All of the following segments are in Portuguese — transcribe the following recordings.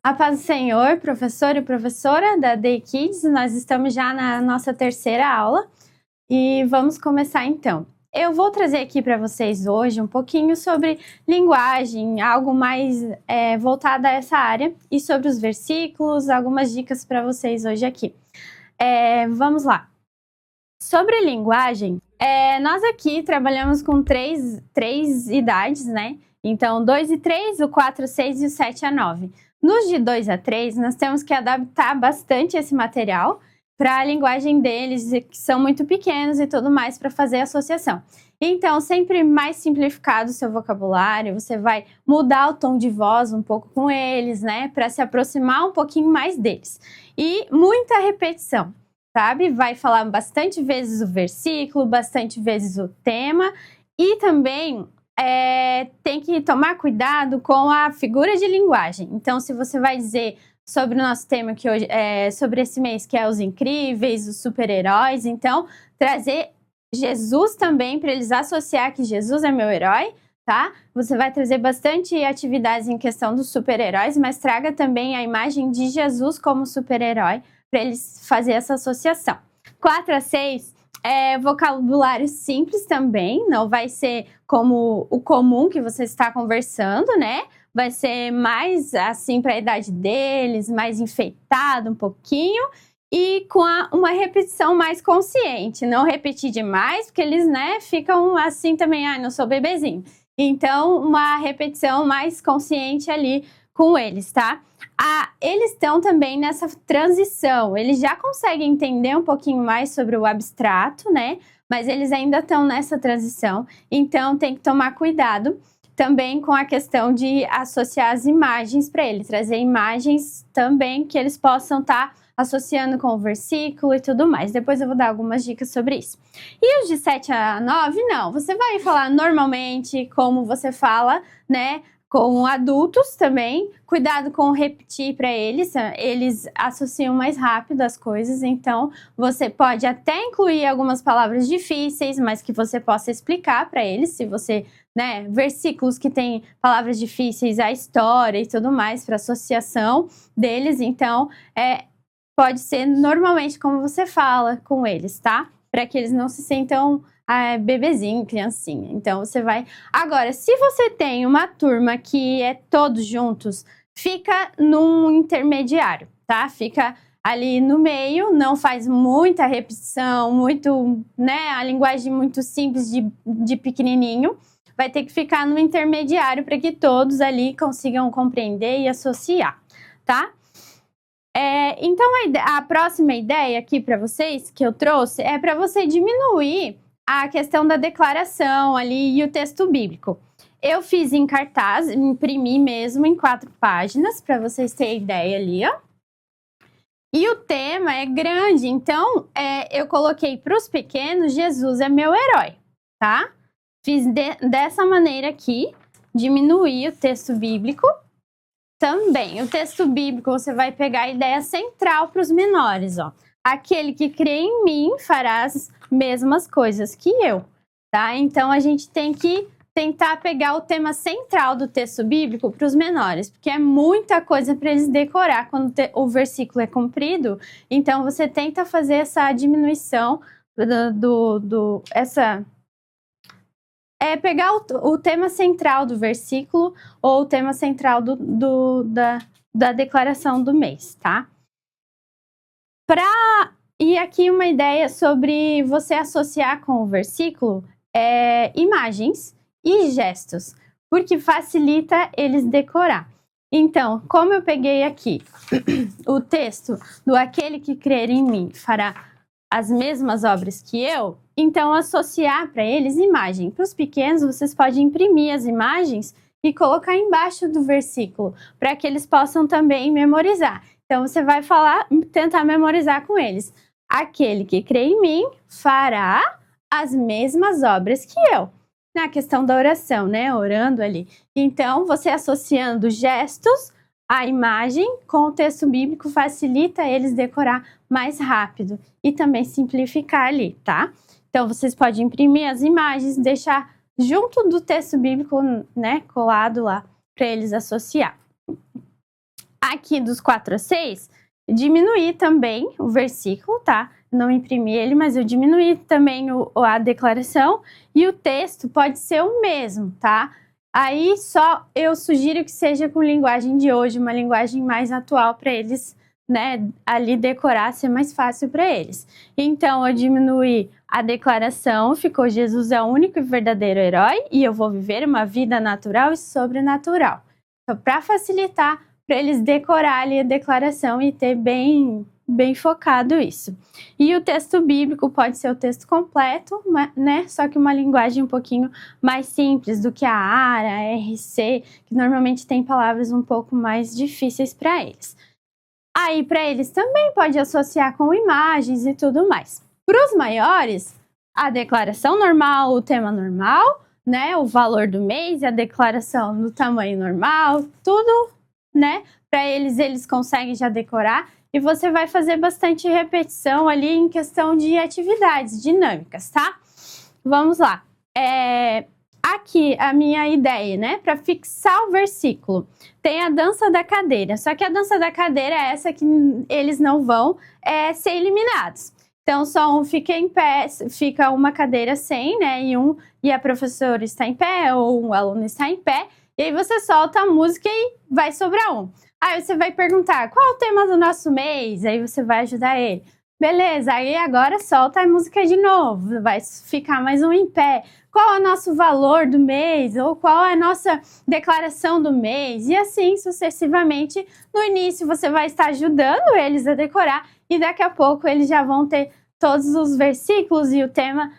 A paz do Senhor, professor e professora da Day Kids, nós estamos já na nossa terceira aula e vamos começar então. Eu vou trazer aqui para vocês hoje um pouquinho sobre linguagem, algo mais voltado a essa área, e sobre os versículos, algumas dicas para vocês hoje aqui. Vamos lá. Sobre linguagem, nós aqui trabalhamos com três idades, né? Então, 2 e 3, o 4 a 6 e o 7 a 9. Nos de 2 a 3, nós temos que adaptar bastante esse material para a linguagem deles, que são muito pequenos e tudo mais, para fazer associação. Então, sempre mais simplificado o seu vocabulário, você vai mudar o tom de voz um pouco com eles, né? Para se aproximar um pouquinho mais deles. E muita repetição, sabe? Vai falar bastante vezes o versículo, bastante vezes o tema, e também tem que tomar cuidado com a figura de linguagem. Então, se você vai dizer sobre o nosso tema que hoje sobre esse mês, que é os incríveis, os super-heróis, então trazer Jesus também, para eles associar que Jesus é meu herói, tá? Você vai trazer bastante atividades em questão dos super-heróis, mas traga também a imagem de Jesus como super-herói, para eles fazer essa associação. 4 a 6 vocabulário simples também, não vai ser como o comum que você está conversando, né? Vai ser mais assim para a idade deles, mais enfeitado um pouquinho e com uma repetição mais consciente, não repetir demais, porque eles, né, ficam assim também, não sou bebezinho. Então, uma repetição mais consciente ali com eles, tá? Eles estão também nessa transição, eles já conseguem entender um pouquinho mais sobre o abstrato, né? Mas eles ainda estão nessa transição, então tem que tomar cuidado também com a questão de associar as imagens para eles, trazer imagens também que eles possam estar associando com o versículo e tudo mais. Depois eu vou dar algumas dicas sobre isso. E os de 7 a 9, não, você vai falar normalmente como você fala, né? Com adultos também, cuidado com repetir para eles associam mais rápido as coisas, então você pode até incluir algumas palavras difíceis, mas que você possa explicar para eles, se você, né, versículos que tem palavras difíceis, a história e tudo mais, para associação deles, então pode ser normalmente como você fala com eles, tá? Para que eles não se sintam bebezinho, criancinha. Então, você vai... Agora, se você tem uma turma que é todos juntos, fica num intermediário, tá? Fica ali no meio, não faz muita repetição, muito, né? A linguagem muito simples de pequenininho. Vai ter que ficar no intermediário para que todos ali consigam compreender e associar, tá? Então, a próxima ideia aqui para vocês, que eu trouxe, é para você diminuir a questão da declaração ali e o texto bíblico. Eu fiz em cartaz, imprimi mesmo em 4 páginas, para vocês terem ideia ali, ó. E o tema é grande, então eu coloquei para os pequenos, Jesus é meu herói, tá? Fiz dessa maneira aqui, diminuir o texto bíblico. Também, o texto bíblico, você vai pegar a ideia central para os menores, ó. Aquele que crê em mim fará as mesmas coisas que eu, tá? Então, a gente tem que tentar pegar o tema central do texto bíblico para os menores, porque é muita coisa para eles decorar quando o versículo é comprido. Então, você tenta fazer essa diminuição pegar o tema central do versículo ou o tema central da declaração do mês, tá? E aqui uma ideia sobre você associar com o versículo imagens e gestos, porque facilita eles decorar. Então, como eu peguei aqui o texto do aquele que crer em mim fará as mesmas obras que eu, então associar para eles imagem. Para os pequenos, vocês podem imprimir as imagens e colocar embaixo do versículo, para que eles possam também memorizar. Então, você vai tentar memorizar com eles. Aquele que crê em mim fará as mesmas obras que eu. Na questão da oração, né? Orando ali. Então, você associando gestos à imagem com o texto bíblico facilita eles decorar mais rápido e também simplificar ali, tá? Então, vocês podem imprimir as imagens, deixar junto do texto bíblico, né? Colado lá, para eles associar. aqui dos 4 a 6, diminuir também o versículo, tá? Não imprimi ele, mas eu diminuí também a declaração, e o texto pode ser o mesmo, tá? Aí só eu sugiro que seja com linguagem de hoje, uma linguagem mais atual para eles, né, ali decorar, ser mais fácil para eles. Então eu diminuí a declaração, ficou: Jesus é o único e verdadeiro herói e eu vou viver uma vida natural e sobrenatural. Então, para facilitar, para eles decorar ali a declaração e ter bem focado isso. E o texto bíblico pode ser o texto completo, né? Só que uma linguagem um pouquinho mais simples do que a ARA, a RC, que normalmente tem palavras um pouco mais difíceis para eles. Aí, para eles também pode associar com imagens e tudo mais. Para os maiores, a declaração normal, o tema normal, né? O valor do mês, a declaração no tamanho normal, tudo, né? Para eles conseguem já decorar. E você vai fazer bastante repetição ali em questão de atividades dinâmicas, tá? Vamos lá. Aqui a minha ideia, né? Para fixar o versículo, tem a dança da cadeira. Só que a dança da cadeira é essa que eles não vão ser eliminados. Então, só um fica em pé, fica uma cadeira sem, né? E a professora está em pé, ou um aluno está em pé. E aí você solta a música e vai sobrar um. Aí você vai perguntar: qual é o tema do nosso mês? Aí você vai ajudar ele. Beleza, aí agora solta a música de novo, vai ficar mais um em pé. Qual é o nosso valor do mês? Ou qual é a nossa declaração do mês? E assim sucessivamente. No início você vai estar ajudando eles a decorar e daqui a pouco eles já vão ter todos os versículos e o tema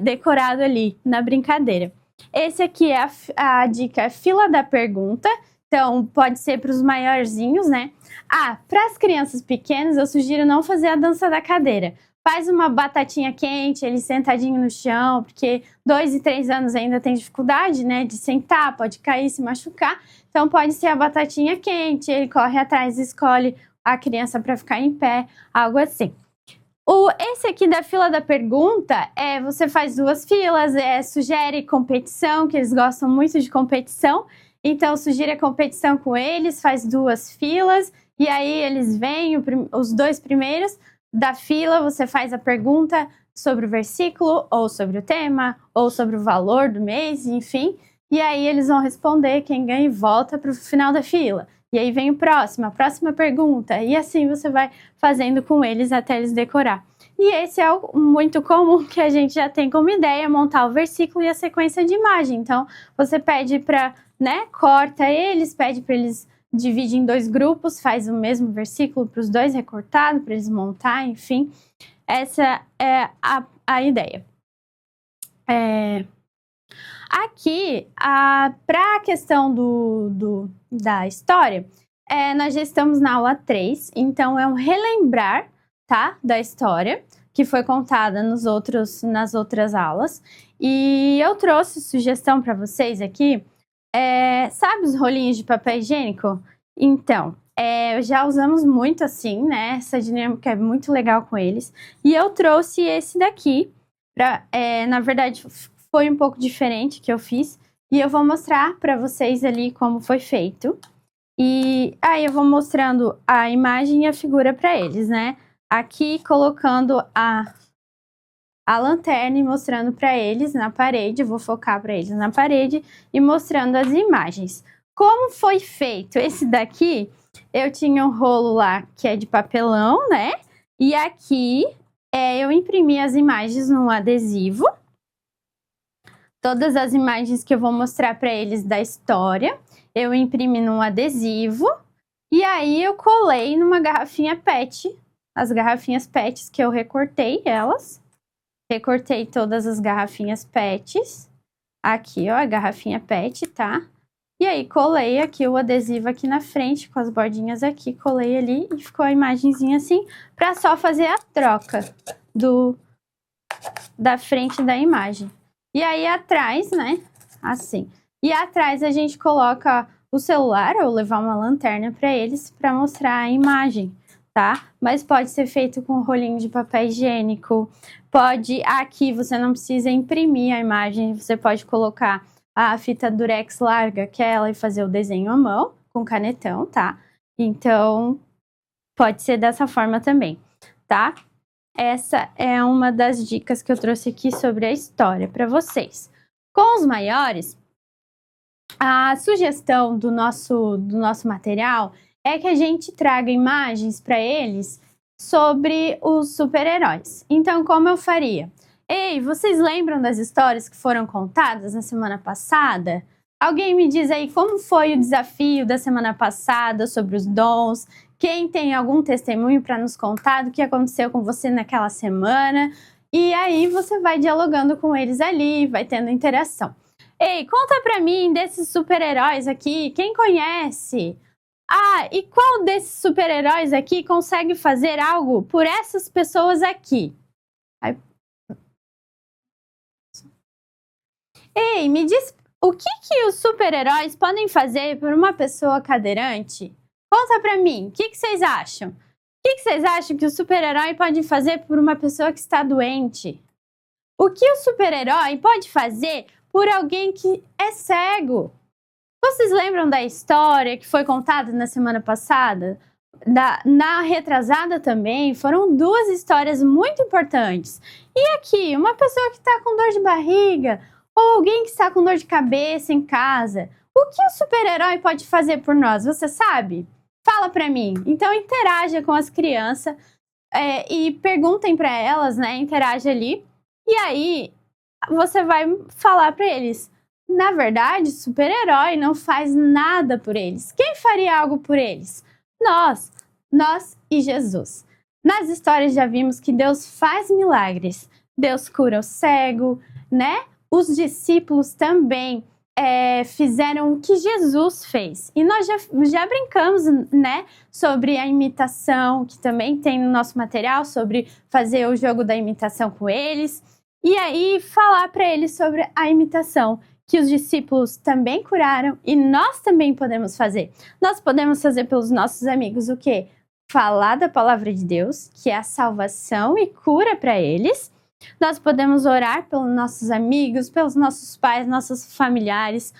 decorado ali na brincadeira. Esse aqui é a dica, é fila da pergunta. Então, pode ser para os maiorzinhos, né? Para as crianças pequenas, eu sugiro não fazer a dança da cadeira. Faz uma batatinha quente, ele sentadinho no chão, porque 2 e 3 anos ainda tem dificuldade, né? De sentar, pode cair, se machucar. Então, pode ser a batatinha quente, ele corre atrás, escolhe a criança para ficar em pé, algo assim. Esse aqui da fila da pergunta, você faz 2 filas, sugere competição, que eles gostam muito de competição. Então, sugira a competição com eles, faz 2 filas, e aí eles vêm, os 2 primeiros da fila, você faz a pergunta sobre o versículo, ou sobre o tema, ou sobre o valor do mês, enfim. E aí eles vão responder, quem ganha e volta para o final da fila. E aí vem a próxima pergunta, e assim você vai fazendo com eles até eles decorar. E esse é o muito comum que a gente já tem como ideia, montar o versículo e a sequência de imagem. Então, você pede para, né, corta eles, pede para eles dividir em 2 grupos, faz o mesmo versículo para os 2 recortado, para eles montar, enfim. Essa é a ideia. Aqui, para a questão da história, nós já estamos na aula 3, então é um relembrar, tá, da história que foi contada nas outras aulas. E eu trouxe sugestão para vocês aqui. Sabe os rolinhos de papel higiênico? Então, já usamos muito assim, né? Essa dinâmica é muito legal com eles. E eu trouxe esse daqui, na verdade, foi um pouco diferente que eu fiz. E eu vou mostrar para vocês ali como foi feito. E aí eu vou mostrando a imagem e a figura para eles, né? Aqui colocando a lanterna e mostrando para eles na parede, vou focar para eles na parede e mostrando as imagens. Como foi feito? Esse daqui, eu tinha um rolo lá que é de papelão, né? E aqui eu imprimi as imagens num adesivo. Todas as imagens que eu vou mostrar para eles da história, eu imprimi num adesivo. E aí eu colei numa garrafinha PET, as garrafinhas PETs que eu recortei elas. Recortei todas as garrafinhas PETs. Aqui, ó, a garrafinha PET, tá? E aí, colei aqui o adesivo aqui na frente, com as bordinhas aqui, colei ali e ficou a imagenzinha assim, pra só fazer a troca da frente da imagem. E aí, atrás, né, assim. E atrás a gente coloca o celular ou levar uma lanterna pra eles pra mostrar a imagem, tá? Mas pode ser feito com rolinho de papel higiênico. Aqui você não precisa imprimir a imagem, você pode colocar a fita durex larga, aquela, e fazer o desenho à mão, com canetão, tá? Então, pode ser dessa forma também, tá? Essa é uma das dicas que eu trouxe aqui sobre a história para vocês. Com os maiores, a sugestão do nosso material é que a gente traga imagens para eles sobre os super-heróis. Então, como eu faria? Ei, vocês lembram das histórias que foram contadas na semana passada? Alguém me diz aí como foi o desafio da semana passada sobre os dons? Quem tem algum testemunho para nos contar do que aconteceu com você naquela semana? E aí você vai dialogando com eles ali, vai tendo interação. Ei, conta pra mim desses super-heróis aqui, quem conhece? Ah, e qual desses super-heróis aqui consegue fazer algo por essas pessoas aqui? Aí... Ei, me diz o que os super-heróis podem fazer por uma pessoa cadeirante? Conta pra mim, o que vocês acham? O que vocês acham que o super-herói pode fazer por uma pessoa que está doente? O que o super-herói pode fazer por alguém que é cego? Vocês lembram da história que foi contada na semana passada? Na retrasada também, foram duas histórias muito importantes. E aqui, uma pessoa que está com dor de barriga, ou alguém que está com dor de cabeça em casa. O que o super-herói pode fazer por nós? Você sabe? Fala pra mim. Então, interaja com as crianças e perguntem para elas, né? Interage ali. E aí, você vai falar para eles. Na verdade, super-herói não faz nada por eles. Quem faria algo por eles? Nós e Jesus. Nas histórias já vimos que Deus faz milagres. Deus cura o cego, né? Os discípulos também fizeram o que Jesus fez. E nós já brincamos, né, sobre a imitação, que também tem no nosso material, sobre fazer o jogo da imitação com eles. E aí, falar para eles sobre a imitação, que os discípulos também curaram e nós também podemos fazer. Nós podemos fazer pelos nossos amigos o quê? Falar da palavra de Deus, que é a salvação e cura para eles. Nós podemos orar pelos nossos amigos, pelos nossos pais, nossos familiares,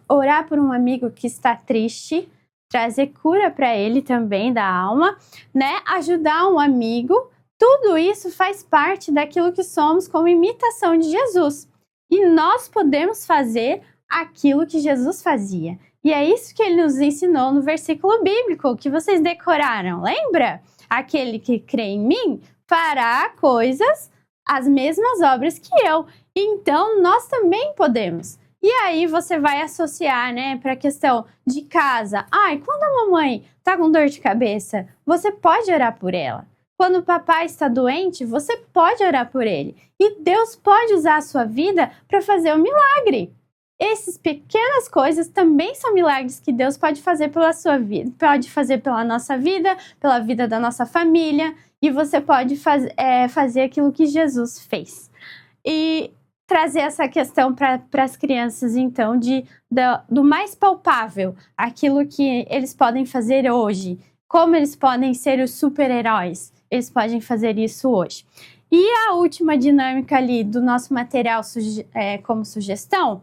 orar por um amigo que está triste, trazer cura para ele também da alma, né? Ajudar um amigo. Tudo isso faz parte daquilo que somos como imitação de Jesus. E nós podemos fazer aquilo que Jesus fazia. E é isso que ele nos ensinou no versículo bíblico que vocês decoraram. Lembra? Aquele que crê em mim fará coisas, as mesmas obras que eu. Então, nós também podemos. E aí você vai associar, né, para a questão de casa. Ai, quando a mamãe está com dor de cabeça, você pode orar por ela. Quando o papai está doente, você pode orar por ele. E Deus pode usar a sua vida para fazer um milagre. Essas pequenas coisas também são milagres que Deus pode fazer pela sua vida, pode fazer pela nossa vida, pela vida da nossa família, e você pode fazer aquilo que Jesus fez. E trazer essa questão para as crianças, então, do mais palpável, aquilo que eles podem fazer hoje, como eles podem ser os super-heróis, eles podem fazer isso hoje. E a última dinâmica ali do nosso material como sugestão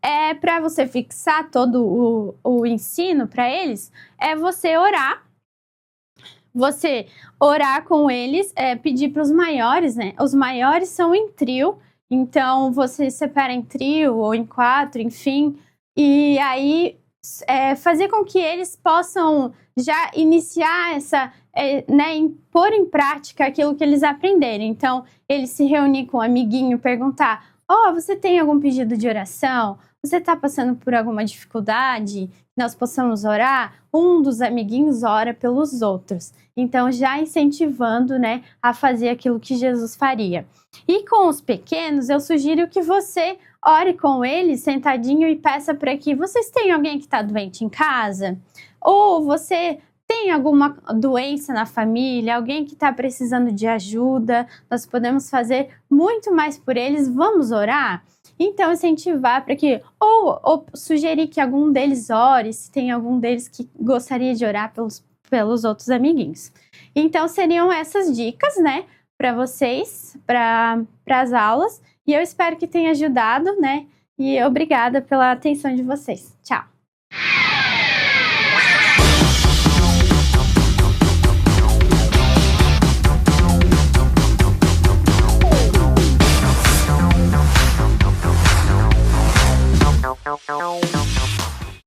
é para você fixar todo o ensino para eles, é você orar. Você orar com eles, pedir para os maiores, né? Os maiores são em trio, então você separa em trio ou em 4, enfim. E aí fazer com que eles possam já iniciar pôr em prática aquilo que eles aprenderem. Então, eles se reunir com um amiguinho, perguntar: você tem algum pedido de oração? Você está passando por alguma dificuldade? Nós possamos orar? Um dos amiguinhos ora pelos outros. Então, já incentivando, né, a fazer aquilo que Jesus faria. E com os pequenos, eu sugiro que você ore com eles sentadinho e peça para que vocês tenham alguém que está doente em casa? Ou você tem alguma doença na família, alguém que está precisando de ajuda? Nós podemos fazer muito mais por eles. Vamos orar? Então, incentivar para que, ou sugerir que algum deles ore, se tem algum deles que gostaria de orar pelos outros amiguinhos. Então, seriam essas dicas, né, para vocês, para as aulas. E eu espero que tenha ajudado, né? E obrigada pela atenção de vocês. Tchau!